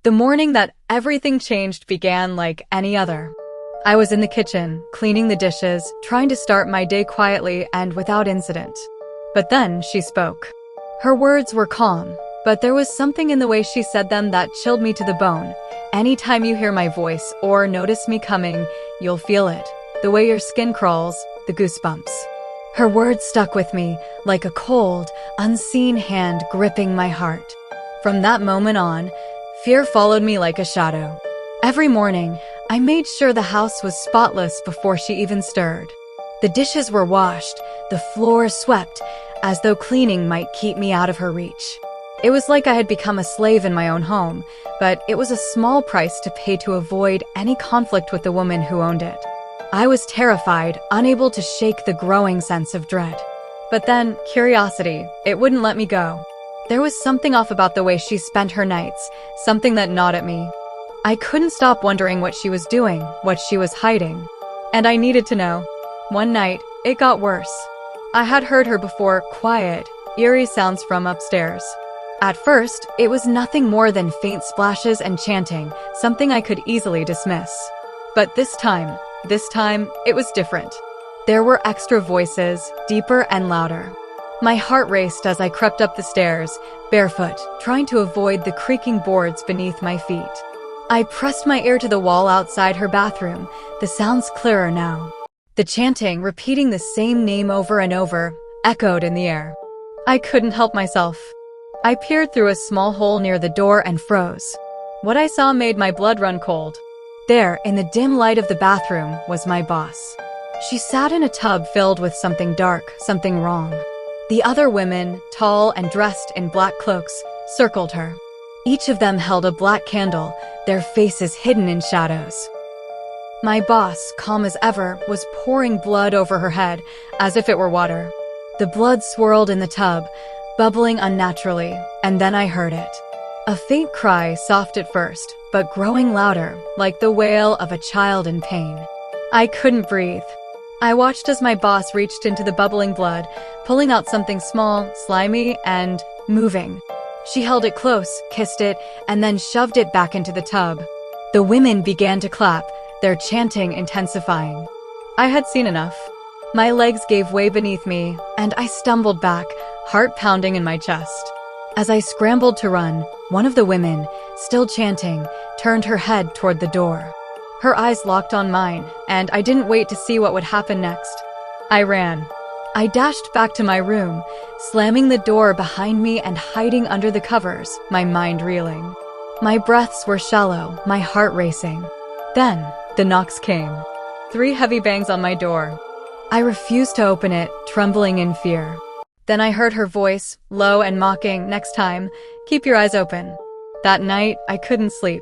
The morning that everything changed began like any other. I was in the kitchen, cleaning the dishes, trying to start my day quietly and without incident. But then she spoke. Her words were calm, but there was something in the way she said them that chilled me to the bone. Anytime you hear my voice or notice me coming, you'll feel it. The way your skin crawls, the goosebumps. Her words stuck with me like a cold, unseen hand gripping my heart. From that moment on, fear followed me like a shadow. Every morning, I made sure the house was spotless before she even stirred. The dishes were washed, the floor swept, as though cleaning might keep me out of her reach. It was like I had become a slave in my own home, but it was a small price to pay to avoid any conflict with the woman who owned it. I was terrified, unable to shake the growing sense of dread. But then, curiosity, it wouldn't let me go. There was something off about the way she spent her nights, something that gnawed at me. I couldn't stop wondering what she was doing, what she was hiding. And I needed to know. One night, it got worse. I had heard her before, quiet, eerie sounds from upstairs. At first, it was nothing more than faint splashes and chanting, something I could easily dismiss. But this time, it was different. There were extra voices, deeper and louder. My heart raced as I crept up the stairs, barefoot, trying to avoid the creaking boards beneath my feet. I pressed my ear to the wall outside her bathroom, the sounds clearer now. The chanting, repeating the same name over and over, echoed in the air. I couldn't help myself. I peered through a small hole near the door and froze. What I saw made my blood run cold. There, in the dim light of the bathroom, was my boss. She sat in a tub filled with something dark, something wrong. The other women, tall and dressed in black cloaks, circled her. Each of them held a black candle, their faces hidden in shadows. My boss, calm as ever, was pouring blood over her head, as if it were water. The blood swirled in the tub, bubbling unnaturally, and then I heard it. A faint cry, soft at first, but growing louder, like the wail of a child in pain. I couldn't breathe. I watched as my boss reached into the bubbling blood, pulling out something small, slimy, and moving. She held it close, kissed it, and then shoved it back into the tub. The women began to clap, their chanting intensifying. I had seen enough. My legs gave way beneath me, and I stumbled back, heart pounding in my chest. As I scrambled to run, one of the women, still chanting, turned her head toward the door. Her eyes locked on mine, and I didn't wait to see what would happen next. I ran. I dashed back to my room, slamming the door behind me and hiding under the covers, my mind reeling. My breaths were shallow, my heart racing. Then, the knocks came. 3 heavy bangs on my door. I refused to open it, trembling in fear. Then I heard her voice, low and mocking, next time, keep your eyes open. That night, I couldn't sleep.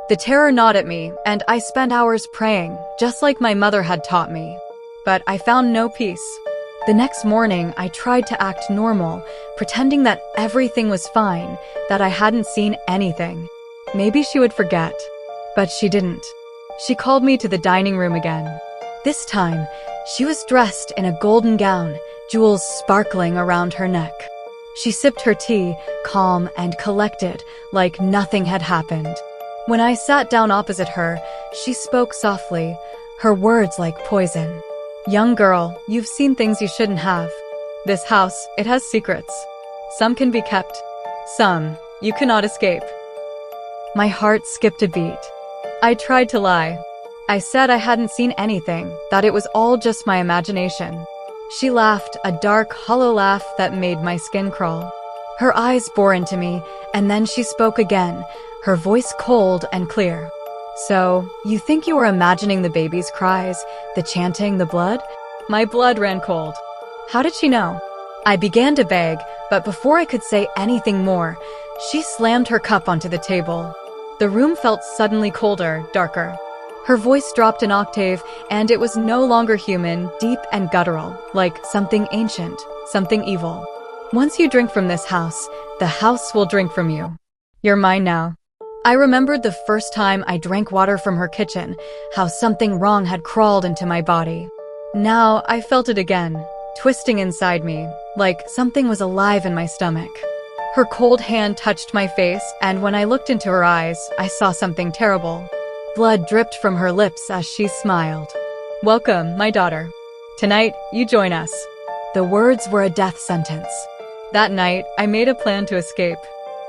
The terror gnawed at me, and I spent hours praying, just like my mother had taught me. But I found no peace. The next morning, I tried to act normal, pretending that everything was fine, that I hadn't seen anything. Maybe she would forget. But she didn't. She called me to the dining room again. This time, she was dressed in a golden gown, jewels sparkling around her neck. She sipped her tea, calm and collected, like nothing had happened. When I sat down opposite her, she spoke softly, her words like poison. Young girl, you've seen things you shouldn't have. This house, it has secrets. Some can be kept. Some, you cannot escape. My heart skipped a beat. I tried to lie. I said I hadn't seen anything, that it was all just my imagination. She laughed, a dark, hollow laugh that made my skin crawl. Her eyes bore into me, and then she spoke again, her voice cold and clear. So, you think you were imagining the baby's cries, the chanting, the blood? My blood ran cold. How did she know? I began to beg, but before I could say anything more, she slammed her cup onto the table. The room felt suddenly colder, darker. Her voice dropped an octave, and it was no longer human, deep and guttural, like something ancient, something evil. Once you drink from this house, the house will drink from you. You're mine now. I remembered the first time I drank water from her kitchen, how something wrong had crawled into my body. Now I felt it again, twisting inside me, like something was alive in my stomach. Her cold hand touched my face, and when I looked into her eyes, I saw something terrible. Blood dripped from her lips as she smiled. "Welcome, my daughter. Tonight, you join us." The words were a death sentence. That night, I made a plan to escape.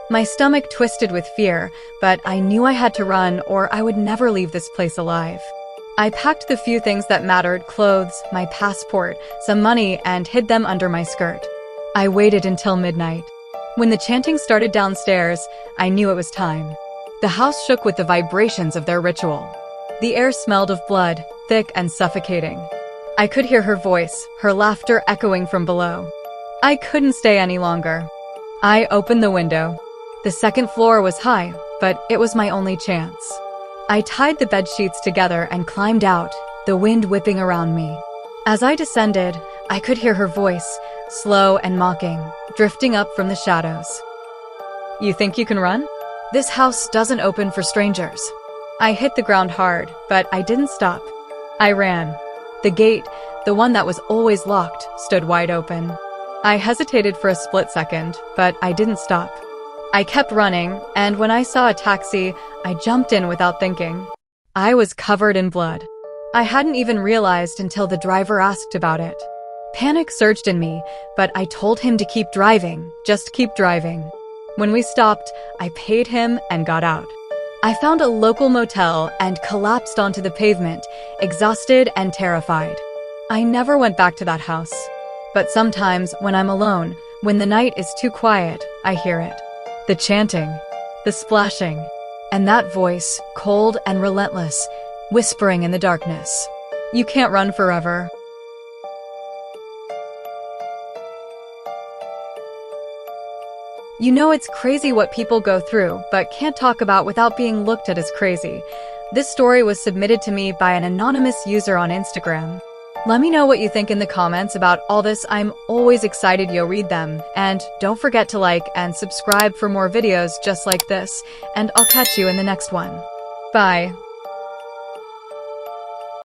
My stomach twisted with fear, but I knew I had to run or I would never leave this place alive. I packed the few things that mattered, clothes, my passport, some money, and hid them under my skirt. I waited until midnight. When the chanting started downstairs, I knew it was time. The house shook with the vibrations of their ritual. The air smelled of blood, thick and suffocating. I could hear her voice, her laughter echoing from below. I couldn't stay any longer. I opened the window. The second floor was high, but it was my only chance. I tied the bed sheets together and climbed out, the wind whipping around me. As I descended, I could hear her voice, slow and mocking, drifting up from the shadows. "You think you can run? This house doesn't open for strangers." I hit the ground hard, but I didn't stop. I ran. The gate, the one that was always locked, stood wide open. I hesitated for a split second, but I didn't stop. I kept running, and when I saw a taxi, I jumped in without thinking. I was covered in blood. I hadn't even realized until the driver asked about it. Panic surged in me, but I told him to keep driving, just keep driving. When we stopped, I paid him and got out. I found a local motel and collapsed onto the pavement, exhausted and terrified. I never went back to that house. But sometimes, when I'm alone, when the night is too quiet, I hear it. The chanting, the splashing, and that voice, cold and relentless, whispering in the darkness. You can't run forever. You know, it's crazy what people go through, but can't talk about without being looked at as crazy. This story was submitted to me by an anonymous user on Instagram. Let me know what you think in the comments about all this. I'm always excited you'll read them. And don't forget to like and subscribe for more videos just like this, and I'll catch you in the next one. Bye.